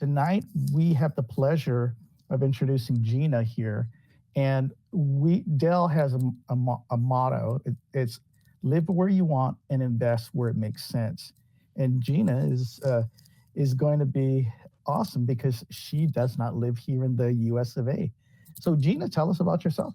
Tonight, we have the pleasure of introducing Gina here. And Dell has a motto. It's live where you want and invest where it makes sense. And Gina is going to be awesome because she does not live here in the US of A. So Gina, tell us about yourself.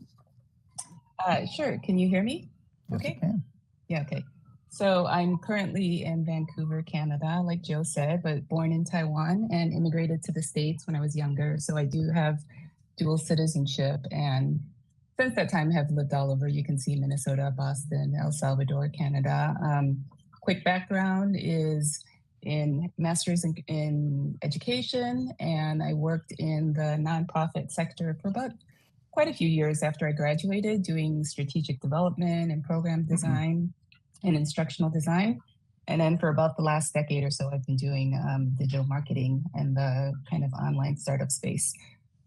Sure. Can you hear me? Yes, Okay. you can. Yeah, okay. So I'm currently in Vancouver, Canada, like Joe said, but born in Taiwan and immigrated to the States when I was younger. So I do have dual citizenship, and since that time have lived all over. You can see Minnesota, Boston, El Salvador, Canada. Quick background is in master's in education, and I worked in the nonprofit sector for about quite a few years after I graduated, doing strategic development and program design and instructional design. And then for about the last decade or so, I've been doing digital marketing and the kind of online startup space.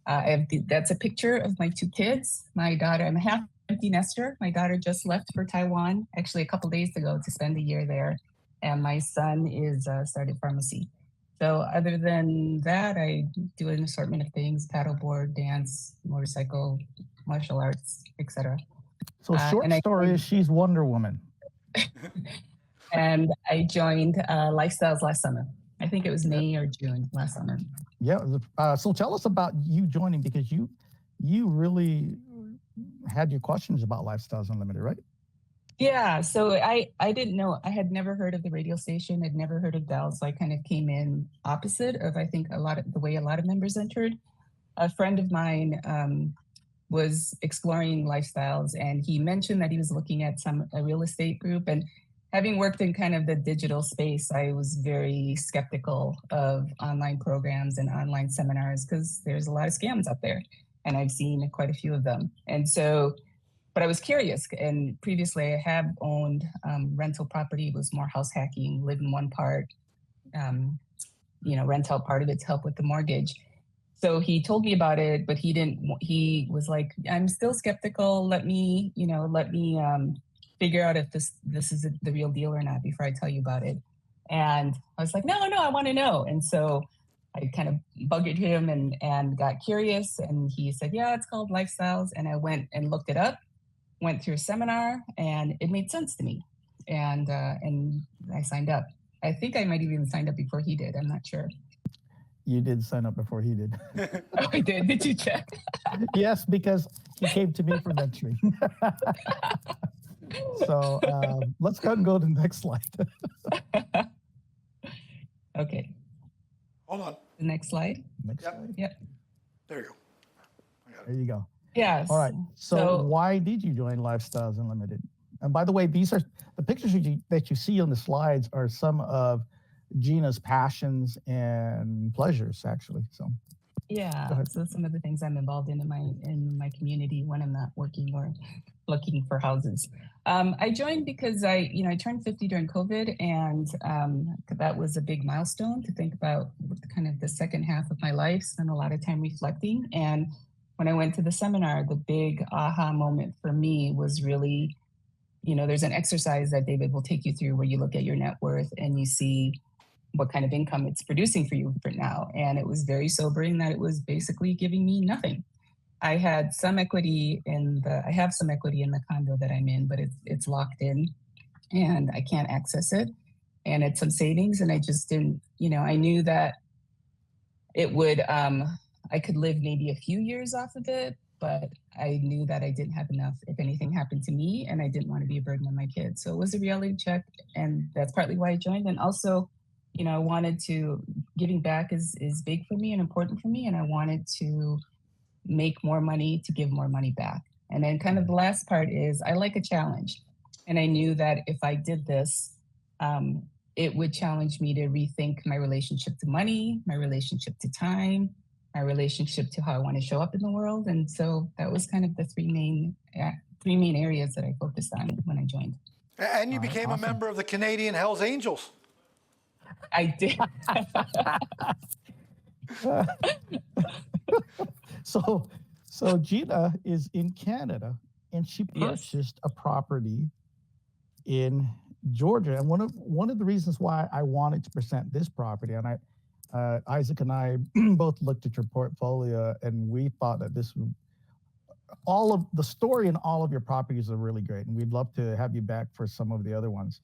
That's a picture of my two kids. My daughter, I'm a half empty nester. My daughter just left for Taiwan, actually a couple days ago, to spend a year there. And my son is started pharmacy. So other than that, I do an assortment of things: paddleboard, dance, motorcycle, martial arts, etc. So short story is she's Wonder Woman. And I joined Lifestyles last summer. I think it was May or June last summer. Yeah. So tell us about you joining, because you really had your questions about Lifestyles Unlimited, right? Yeah. So I didn't know. I had never heard of the radio station. I'd never heard of Dell. So I kind of came in opposite of, I think, the way a lot of members entered. A friend of mine was exploring Lifestyles, and he mentioned that he was looking at a real estate group. And having worked in kind of the digital space, I was very skeptical of online programs and online seminars because there's a lot of scams out there, and I've seen quite a few of them. And so, but I was curious, and previously I have owned rental property. It was more house hacking, live in one part, rent out part of it to help with the mortgage. So he told me about it, but he was like, I'm still skeptical. Let me figure out if this is the real deal or not before I tell you about it. And I was like, no, I want to know. And so I kind of bugged him and got curious. And he said, yeah, it's called Lifestyles. And I went and looked it up, went through a seminar, and it made sense to me. And I signed up. I think I might have even signed up before he did. I'm not sure. You did sign up before he did. Oh, I did. Did you check? Yes, because he came to me for mentoring. So let's go and go to the next slide. Okay. Hold on. The next slide. Next slide. Yep. There you go. There you go. Yes. All right. So why did you join Lifestyles Unlimited? And by the way, these are the pictures that you see on the slides are some of Gina's passions and pleasures, actually. So yeah, so some of the things I'm involved in my community when I'm not working or looking for houses. I joined because I turned 50 during COVID, and that was a big milestone to think about kind of the second half of my life. Spent a lot of time reflecting, and when I went to the seminar, the big aha moment for me was really, there's an exercise that David will take you through where you look at your net worth and you see what kind of income it's producing for you for now. And it was very sobering that it was basically giving me nothing. I had some equity I have some equity in the condo that I'm in, but it's locked in and I can't access it. And it's some savings, and I just didn't, I knew that it would, I could live maybe a few years off of it, but I knew that I didn't have enough if anything happened to me, and I didn't want to be a burden on my kids. So it was a reality check, and that's partly why I joined. And also, I wanted to, giving back is big for me and important for me, and I wanted to make more money to give more money back. And then kind of the last part is I like a challenge. And I knew that if I did this, it would challenge me to rethink my relationship to money, my relationship to time, my relationship to how I want to show up in the world. And so that was kind of the three main areas that I focused on when I joined. And you became a member of the Canadian Hells Angels. I did. So Gina is in Canada, and she purchased a property in Georgia. And one of the reasons why I wanted to present this property, and Isaac and I both looked at your portfolio, and we thought that all of the story and all of your properties are really great, and we'd love to have you back for some of the other ones.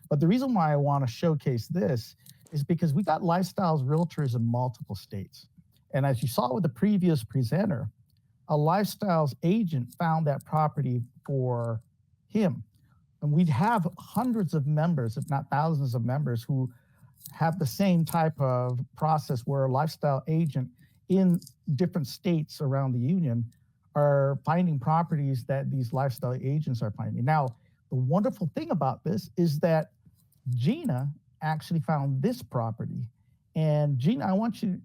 But the reason why I want to showcase this is because we got Lifestyles realtors in multiple states. And as you saw with the previous presenter, a Lifestyles agent found that property for him. And we'd have hundreds of members, if not thousands of members, who have the same type of process where a lifestyle agent in different states around the union are finding properties that these lifestyle agents are finding. Now, the wonderful thing about this is that Gina actually found this property. And Gina, I want you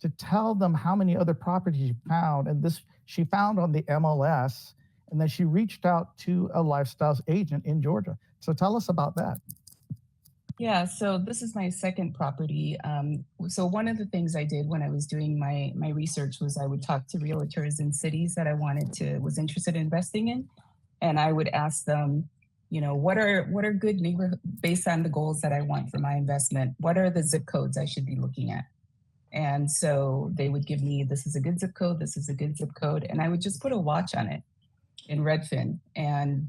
to tell them how many other properties you found. And this she found on the MLS, and then she reached out to a lifestyles agent in Georgia. So tell us about that. Yeah, so this is my second property. So one of the things I did when I was doing my research was I would talk to realtors in cities that I was interested in investing in, and I would ask them, you know, what are good neighborhoods based on the goals that I want for my investment? What are the zip codes I should be looking at? And so they would give me, this is a good zip code, this is a good zip code, and I would just put a watch on it in Redfin, and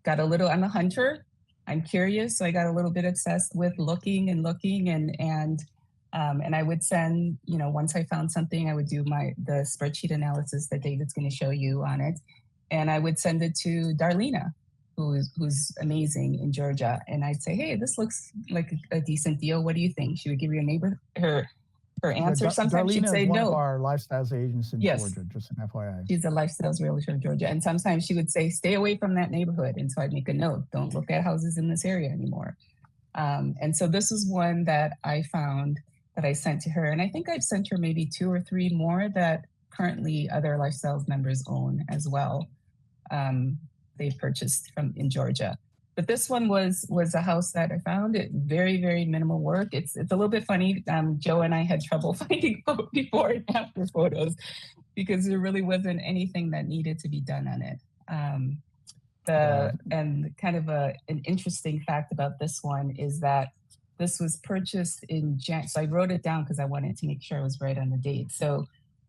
got a little. I'm a hunter. I'm curious, so I got a little bit obsessed with looking, and I would send, you know, once I found something, I would do the spreadsheet analysis that David's going to show you on it, and I would send it to Darlena, who's amazing in Georgia, and I'd say, hey, this looks like a decent deal. What do you think? She would give her answer. Sometimes she'd say is one no. of our lifestyles agents in Yes. Georgia, just an FYI. She's a lifestyles realtor in Georgia. And sometimes she would say, stay away from that neighborhood. And so I'd make a note, don't look at houses in this area anymore. And so this is one that I found that I sent to her. And I think I've sent her maybe 2 or 3 more that currently other lifestyles members own as well. They purchased in Georgia. But this one was a house that I found. It very, very minimal work. It's a little bit funny. Joe and I had trouble finding before and after photos because there really wasn't anything that needed to be done on it. And kind of an interesting fact about this one is that this was purchased in so I wrote it down because I wanted to make sure I was right on the date. So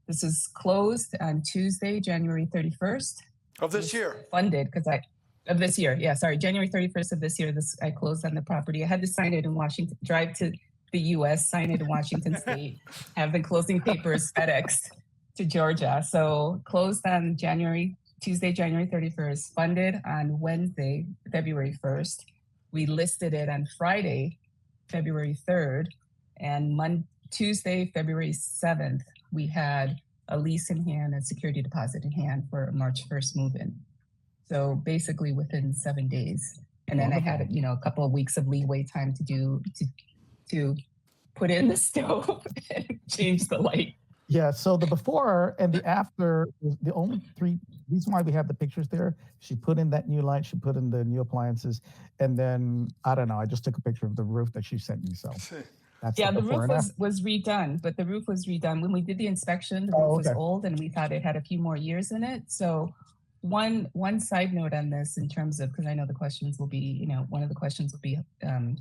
this was closed on Tuesday, January 31st. Of this year. Funded because of this year. Yeah, sorry, January 31st of this year, I closed on the property. I had to sign it in Washington, drive to the US, sign it in Washington State, have the closing papers FedExed to Georgia. So closed on Tuesday, January 31st, funded on Wednesday, February 1st. We listed it on Friday, February 3rd, and Tuesday, February 7th, we had a lease in hand and security deposit in hand for March 1st move-in. So basically within 7 days. And then I had, you know, a couple of weeks of leeway time to put in the stove and change the light. Yeah, so the before and the after, the only 3 reason why we have the pictures there, she put in that new light, she put in the new appliances, and then, I don't know, I just took a picture of the roof that she sent me, so. That's the roof was redone, but the roof was redone. When we did the inspection, the roof was old and we thought it had a few more years in it. So one side note on this in terms of, because I know the questions will be, you know, one of the questions will be, do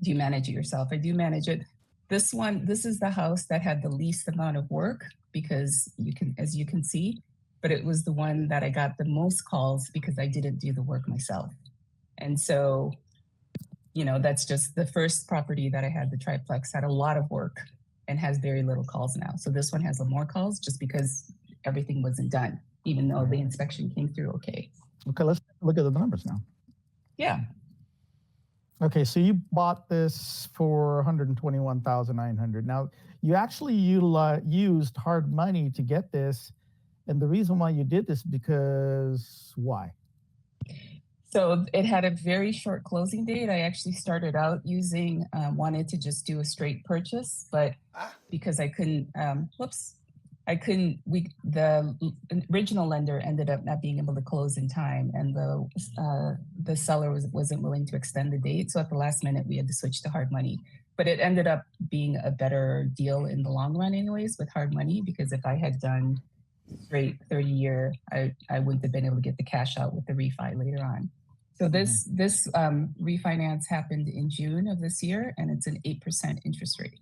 you manage it yourself? I do manage it. This is the house that had the least amount of work because as you can see, but it was the one that I got the most calls because I didn't do the work myself. And so, you know, that's just the first property that I had, the triplex, had a lot of work and has very little calls now. So this one has more calls just because everything wasn't done, even though the inspection came through okay. Okay, let's look at the numbers now. Yeah. Okay, so you bought this for $121,900. Now, you actually used hard money to get this, and the reason why you did this because why? So it had a very short closing date. I actually started out wanted to just do a straight purchase, but because I couldn't, the original lender ended up not being able to close in time, and the seller wasn't willing to extend the date. So at the last minute, we had to switch to hard money. But it ended up being a better deal in the long run anyways with hard money, because if I had done straight 30-year, I wouldn't have been able to get the cash out with the refi later on. So this refinance happened in June of this year, and it's an 8% interest rate.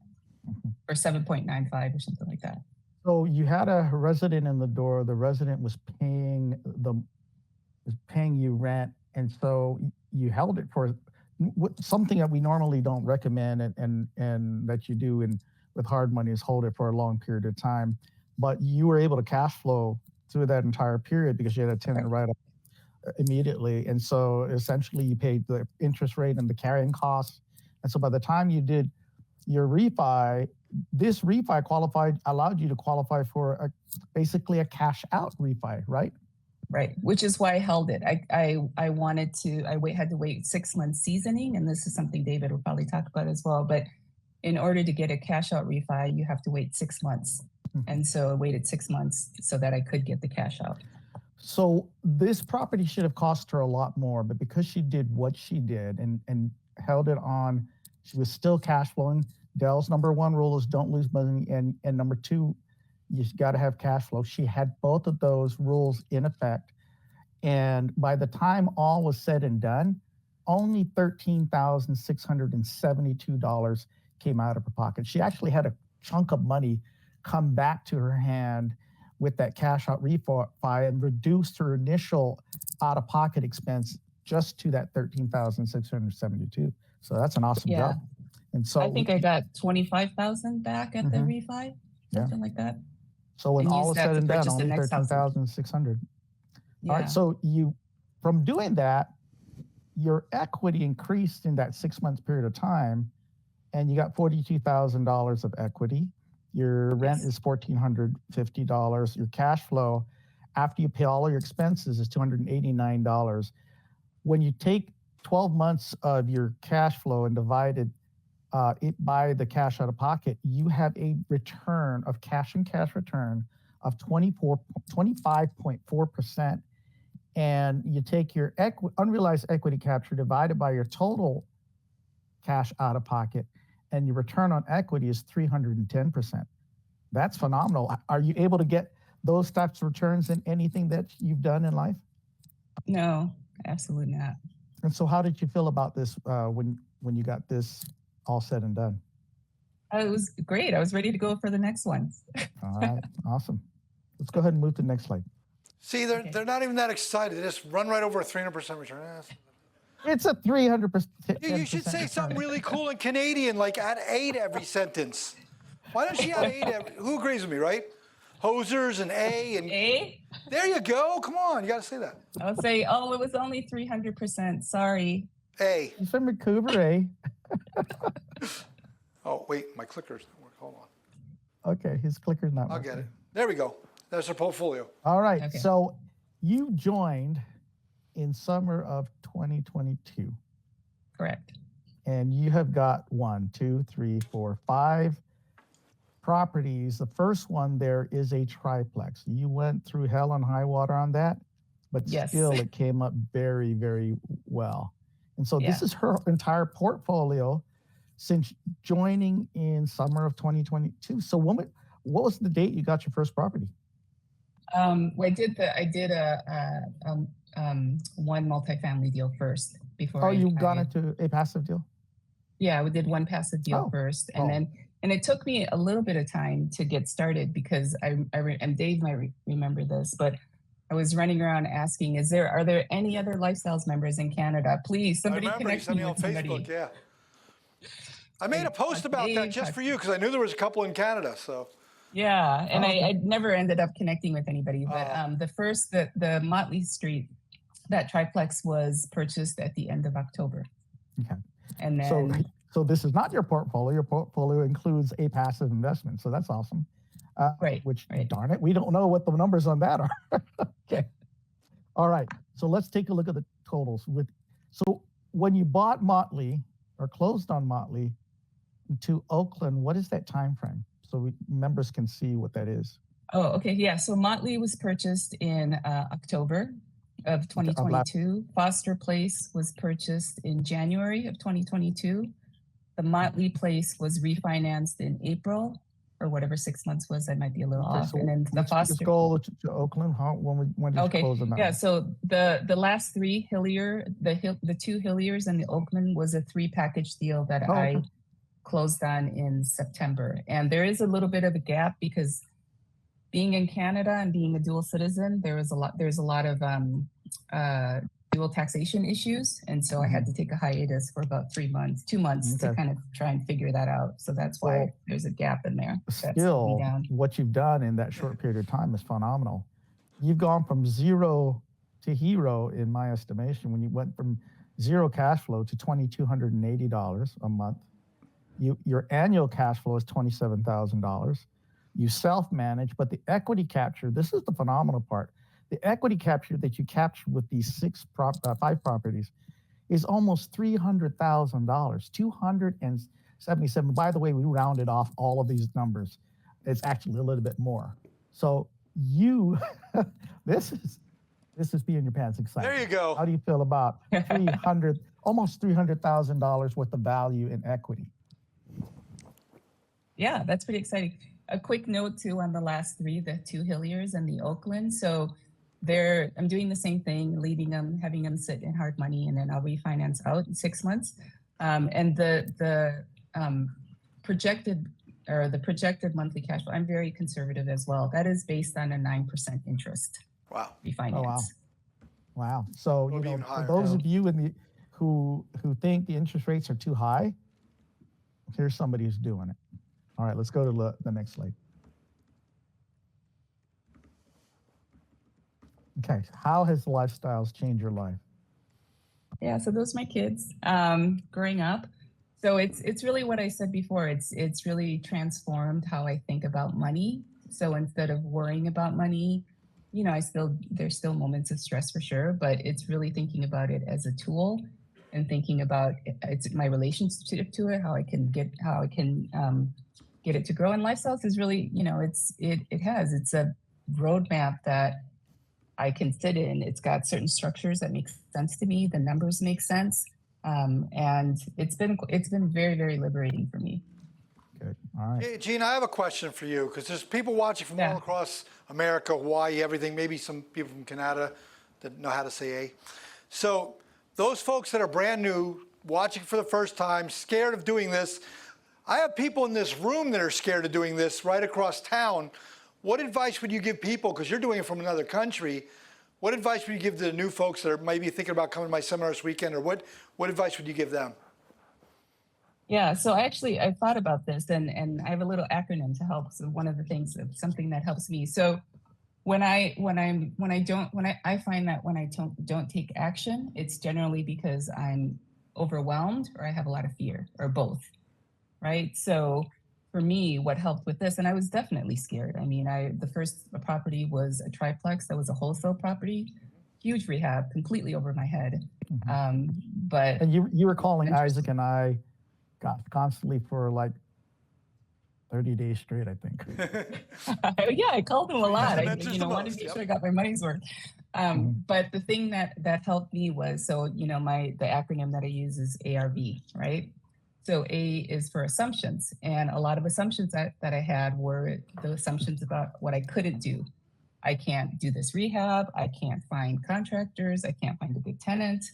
or 7.95 or something like that. So you had a resident in the door. The resident was paying you rent, and so you held it for something that we normally don't recommend, and that you do with hard money is hold it for a long period of time. But you were able to cash flow through that entire period because you had a tenant right up immediately, and so essentially you paid the interest rate and the carrying costs. And so by the time you did your refi, this refi allowed you to qualify for basically a cash out refi, right? Right, which is why I held it. I had to wait 6 months seasoning, and this is something David will probably talk about as well. But in order to get a cash out refi, you have to wait 6 months. And so I waited 6 months so that I could get the cash out. So this property should have cost her a lot more, but because she did what she did and held it on, she was still cash flowing. Dell's number one rule is don't lose money, and number two, you got to have cash flow. She had both of those rules in effect, and by the time all was said and done, only $13,672 came out of her pocket. She actually had a chunk of money come back to her hand with that cash out refi and reduced her initial out-of-pocket expense just to that $13,672. So that's an awesome job. And so I think I got $25,000 back at the refi, something like that. So when all is said and done, only $13,600. Yeah. All right. So from doing that, your equity increased in that 6 months period of time, and you got $42,000 of equity. Your rent is $1,450. Your cash flow, after you pay all of your expenses, is $289. When you take 12 months of your cash flow and divide it by the cash out of pocket, you have a return of cash return of 25.4%. And you take your unrealized equity capture divided by your total cash out of pocket, and your return on equity is 310%. That's phenomenal. Are you able to get those types of returns in anything that you've done in life? No, absolutely not. And so how did you feel about this when you got this all said and done? It was great. I was ready to go for the next one. All right, awesome. Let's go ahead and move to the next slide. See, they're not even that excited. They just run right over a 300% return. It's a 300%. You should say something really cool in Canadian, like add 8 every sentence. Why don't she add 8 who agrees with me, right? Hosers and A and A? There you go. Come on, you got to say that. I'll say, oh, it was only 300%. Sorry. A. He's from Vancouver, A. Oh, wait, my clicker's not working. Hold on. Okay, his clicker's not I'll working. get it. There we go. That's her portfolio. All right, Okay. so you joined in summer of 2022. Correct. And you have got 5 properties. The first one there is a triplex. You went through hell and high water on that, but Yes. still it came up very, very well. And so this is her entire portfolio since joining in summer of 2022. So what was the date you got your first property? Well, I did one multifamily deal first before. You got into a passive deal? Yeah, we did one passive deal first, and it took me a little bit of time to get started because and Dave might remember this, but I was running around asking, are there any other Lifestyles members in Canada? Please, somebody connect me with somebody. Facebook, yeah. I made a post about that just for you because I knew there was a couple in Canada, so. Yeah, and I never ended up connecting with anybody, but the Motley Street, that triplex was purchased at the end of October. Okay. And then so this is not your portfolio. Your portfolio includes a passive investment, so that's awesome. Right. Darn it, we don't know what the numbers on that are. Okay. All right. So let's take a look at the totals. So when you bought Motley or closed on Motley to Oakland, what is that time frame? So members can see what that is. Oh, okay. Yeah. So Motley was purchased in October of 2022. Foster Place was purchased in January of 2022. The Motley Place was refinanced in April or whatever 6 months was. I might be a little off. So and then the Foster. Let's go to Oakland. When did you close on that? Yeah. So the last three, the two Hilliers and the Oakland was a 3 package deal that I closed on in September. And there is a little bit of a gap because being in Canada and being a dual citizen, there's a lot of dual taxation issues. And so I had to take a hiatus for about 2 months to kind of try and figure that out. So that's why there's a gap in there. Still, what you've done in that short period of time is phenomenal. You've gone from zero to hero, in my estimation, when you went from zero cash flow to $2,280 a month. Your annual cash flow is $27,000. You self-manage, but the equity capture, this is the phenomenal part. The equity capture that you captured with these 5 properties is almost $300,000, 277. By the way, we rounded off all of these numbers. It's actually a little bit more. So you, this is being your pants excited. There you go. How do you feel about almost $300,000 worth of value in equity? Yeah, that's pretty exciting. A quick note too on the last 3, the 2 Hilliers and the Oakland. So I'm doing the same thing, leaving them, having them sit in hard money, and then I'll refinance out in 6 months. And the projected monthly cash flow, I'm very conservative as well. That is based on a 9% interest. Wow. Refinance. Oh, wow. So for those of you who think the interest rates are too high, here's somebody who's doing it. All right, let's go to the next slide. Okay, how has lifestyles changed your life? Yeah, so those are my kids growing up. So it's really what I said before. It's really transformed how I think about money. So instead of worrying about money, there's still moments of stress for sure, but it's really thinking about it as a tool and thinking about it's my relationship to it, how I can get it to grow. And lifestyles is really, it's a roadmap that I can sit in. It's got certain structures that make sense to me. The numbers make sense. And it's been very, very liberating for me. Good. All right. Hey, Gina, I have a question for you, because there's people watching from all across America, Hawaii, everything, maybe some people from Canada that know how to say A. So those folks that are brand new, watching for the first time, scared of doing this, I have people in this room that are scared of doing this right across town. What advice would you give people, because you're doing it from another country, what advice would you give to the new folks that are maybe thinking about coming to my seminar this weekend, or what advice would you give them? Yeah, so I thought about this, and I have a little acronym to help. So one of the things, something that helps me. So I find that when I don't take action, it's generally because I'm overwhelmed or I have a lot of fear, or both, right? So for me, what helped with this, and I was definitely scared. I mean, the first property was a triplex that was a wholesale property, huge rehab, completely over my head. But and you were calling Isaac and I constantly for like 30 days straight, I think. Yeah, I called him a lot. I wanted to make sure I got my money's worth. But the thing that helped me was, the acronym that I use is ARV, right? So A is for assumptions. And a lot of assumptions that I had were the assumptions about what I couldn't do. I can't do this rehab. I can't find contractors. I can't find a big tenant.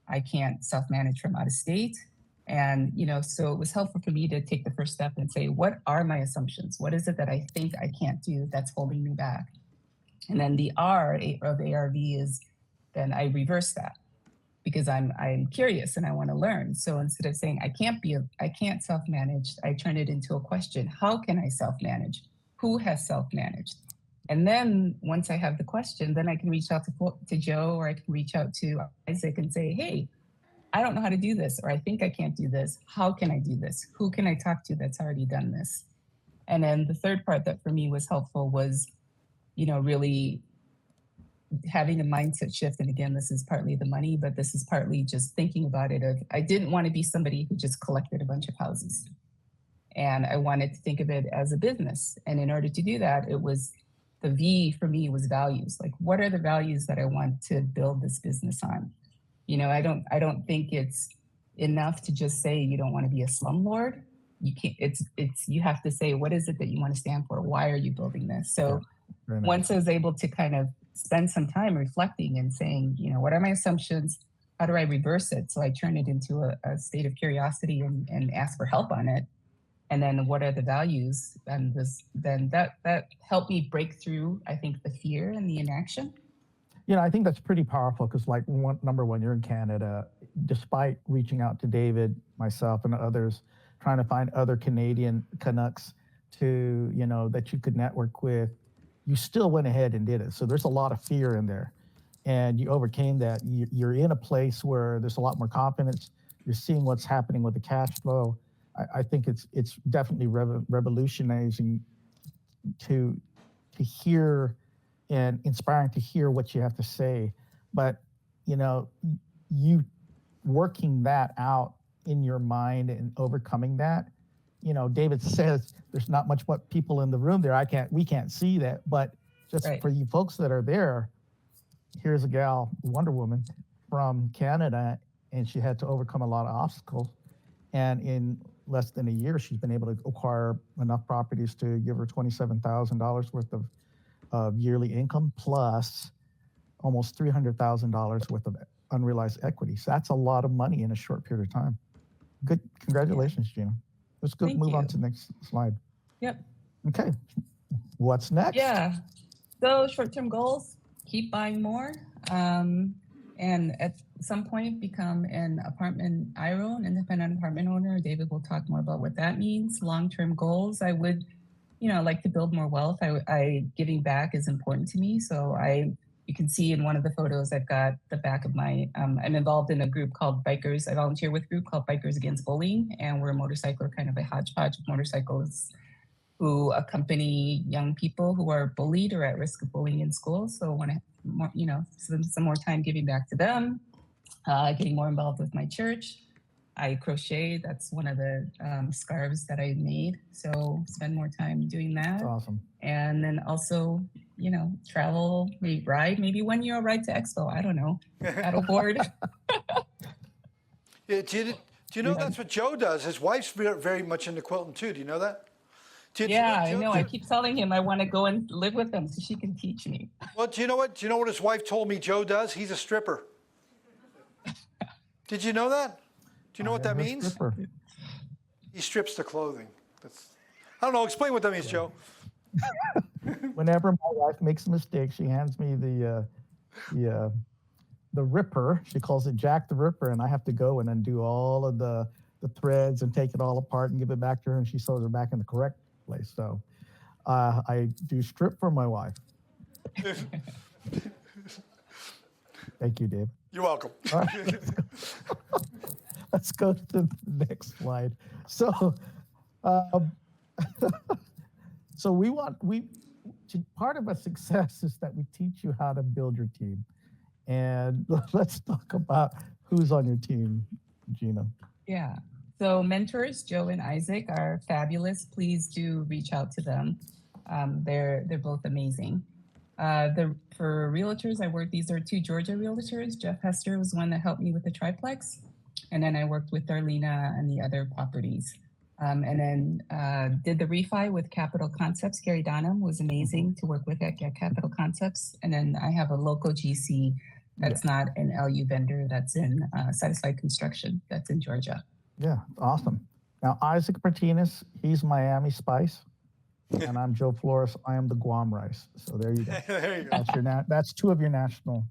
I can't self-manage from out of state. And, so it was helpful for me to take the first step and say, what are my assumptions? What is it that I think I can't do that's holding me back? And then the R of ARV is, then I reverse that, because I'm curious and I want to learn. So instead of saying I can't self-manage, I turn it into a question. How can I self-manage? Who has self-managed? And then once I have the question, then I can reach out to Joe, or I can reach out to Isaac and say, hey, I don't know how to do this, or I think I can't do this. How can I do this? Who can I talk to that's already done this? And then the third part that for me was helpful was, really having a mindset shift. And again, this is partly the money, but this is partly just thinking about it. I didn't want to be somebody who just collected a bunch of houses. And I wanted to think of it as a business. And in order to do that, it was the V for me was values. Like, what are the values that I want to build this business on? I don't think it's enough to just say you don't want to be a slumlord. You can't, you have to say, what is it that you want to stand for? Why are you building this? So once I was able to kind of spend some time reflecting and saying, what are my assumptions? how do I reverse it? So I turn it into a state of curiosity and ask for help on it. And then what are the values? And then that helped me break through, I think, the fear and the inaction. I think that's pretty powerful because, like, number one, you're in Canada. Despite reaching out to David, myself, and others, trying to find other Canadian Canucks to, that you could network with, you still went ahead and did it. So there's a lot of fear in there, and you overcame that. You're in a place where there's a lot more confidence. You're seeing what's happening with the cash flow. I think it's definitely revolutionizing to hear and inspiring to hear what you have to say. But, you working that out in your mind and overcoming that, David says there's not much but people in the room there. We can't see that, but just Right. For you folks that are there, here's a gal, Wonder Woman from Canada, and she had to overcome a lot of obstacles. And in less than a year, she's been able to acquire enough properties to give her $27,000 worth of yearly income, plus almost $300,000 worth of unrealized equity. So that's a lot of money in a short period of time. Good, congratulations, Gina. Let's go move on to the next slide. Yep. Okay, what's next? Yeah. So short-term goals: keep buying more, and at some point become an apartment IRO, an independent apartment owner. David will talk more about what that means. Long-term goals: I would, like to build more wealth. Giving back is important to me. So you can see in one of the photos, I've got the back of my, I'm involved in a group called Bikers. I volunteer with a group called Bikers Against Bullying, and we're a motorcycler, kind of a hodgepodge of motorcyclists who accompany young people who are bullied or at risk of bullying in school. So I want to, spend some more time giving back to them, getting more involved with my church. I crochet. That's one of the scarves that I made. So spend more time doing that. That's awesome. And then also, travel, maybe ride, maybe 1 year ride to Expo. I don't know. Paddleboard. Yeah, do you know that's what Joe does? His wife's very much into quilting too. Do you know that? I know. I keep telling him I want to go and live with him so she can teach me. Well, do you know what? Do you know what his wife told me Joe does? He's a stripper. Did you know that? Do you know what that means? Stripper. He strips the clothing. I don't know. Explain what that means, Joe. Whenever my wife makes a mistake, she hands me the Ripper. She calls it Jack the Ripper, and I have to go and undo all of the threads and take it all apart and give it back to her, and she sews it back in the correct place. So I do strip for my wife. Thank you, Dave. You're welcome. All right, let's go to the next slide. So, part of a success is that we teach you how to build your team. And let's talk about who's on your team, Gina. Yeah. So mentors, Joe and Isaac, are fabulous. Please do reach out to them. They're both amazing. For realtors, these are two Georgia realtors. Jeff Hester was one that helped me with the triplex. And then I worked with Darlena and the other properties. And then did the refi with Capital Concepts. Gary Donham was amazing to work with at Capital Concepts. And then I have a local GC that's not an LU vendor, that's in Satisfied Construction, that's in Georgia. Yeah, awesome. Now, Isaac Martinez, he's Miami Spice. And I'm Joe Flores. I am the Guam Rice. So there you go. There you go. That's two of your national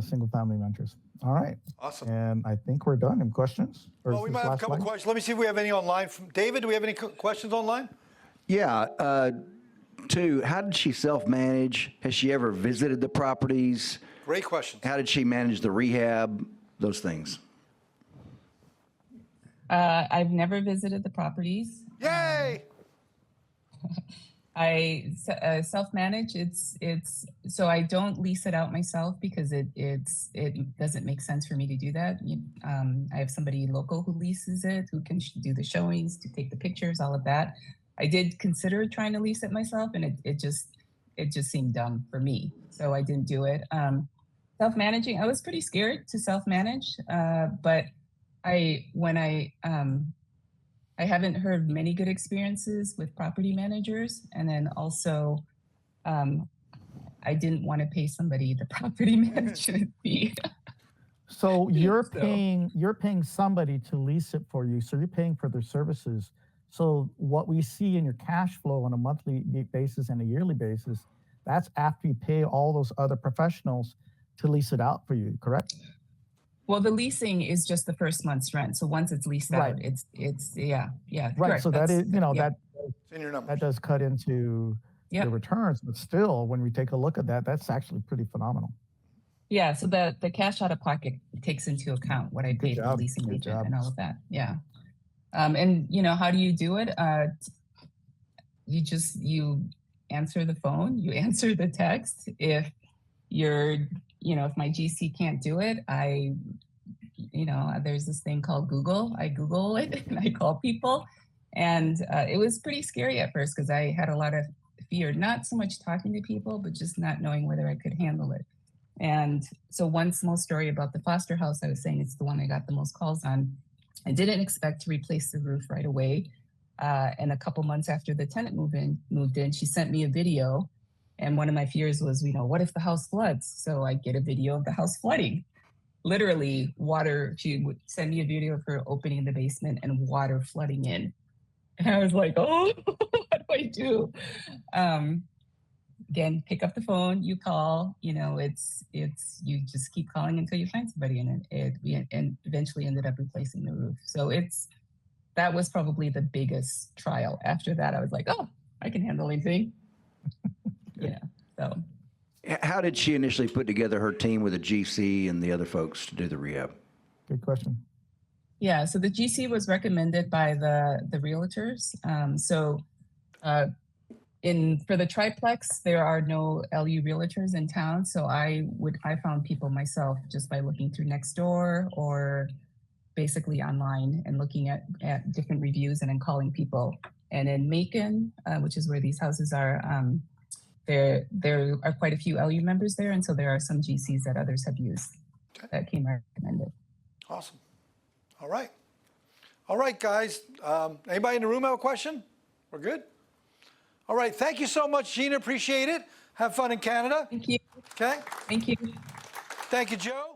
single-family mentors. All right. Awesome. And I think we're done. Any questions? Well, we might have a couple questions. Let me see if we have any online. David, do we have any questions online? Yeah. Two, how did she self-manage? Has she ever visited the properties? Great questions. How did she manage the rehab? Those things. I've never visited the properties. Yay! I self-manage. It's so I don't lease it out myself because it doesn't make sense for me to do that. I have somebody local who leases it, who can do the showings, to take the pictures, all of that. I did consider trying to lease it myself, and it just seemed dumb for me, so I didn't do it. Self-managing, I was pretty scared to self-manage, but I haven't heard many good experiences with property managers. And then also, I didn't want to pay somebody the property management fee. So you're So- paying somebody to lease it for you. So you're paying for their services. So what we see in your cash flow on a monthly basis and a yearly basis, that's after you pay all those other professionals to lease it out for you, correct? Well, the leasing is just the first month's rent. So once it's leased Right. out, yeah, Right. correct. So that is, Yeah. that It's in your that numbers. does cut into Yeah. your returns, but still, when we take a look at that, that's actually pretty phenomenal. Yeah, so the cash out of pocket takes into account what I Good paid the job. leasing Good agent job. and all of that. Yeah. And how do you do it? You answer the phone, you answer the text. If if my GC can't do it, there's this thing called Google. I Google it and I call people. And it was pretty scary at first because I had a lot of fear, not so much talking to people, but just not knowing whether I could handle it. And so one small story about the foster house, I was saying it's the one I got the most calls on. I didn't expect to replace the roof right away. And a couple months after the tenant moved in, she sent me a video. And one of my fears was, what if the house floods? So I get a video of the house flooding. Literally water. She would send me a video of her opening the basement and water flooding in. And I was like, oh, what do I do? Again, pick up the phone, you call, it's you just keep calling until you find somebody, and and eventually ended up replacing the roof. So that was probably the biggest trial. After that, I was like, oh, I can handle anything. So. How did she initially put together her team with a GC and the other folks to do the rehab? Good question. Yeah, so the GC was recommended by the realtors. For the triplex, there are no LU realtors in town, so I found people myself just by looking through Nextdoor or basically online and looking at different reviews and then calling people. And in Macon, which is where these houses are, there are quite a few LU members there, and so there are some GCs that others have used that came recommended. Awesome. All right, guys. Anybody in the room have a question? We're good? All right. Thank you so much, Gina. Appreciate it. Have fun in Canada. Thank you. Okay. Thank you. Thank you, Joe.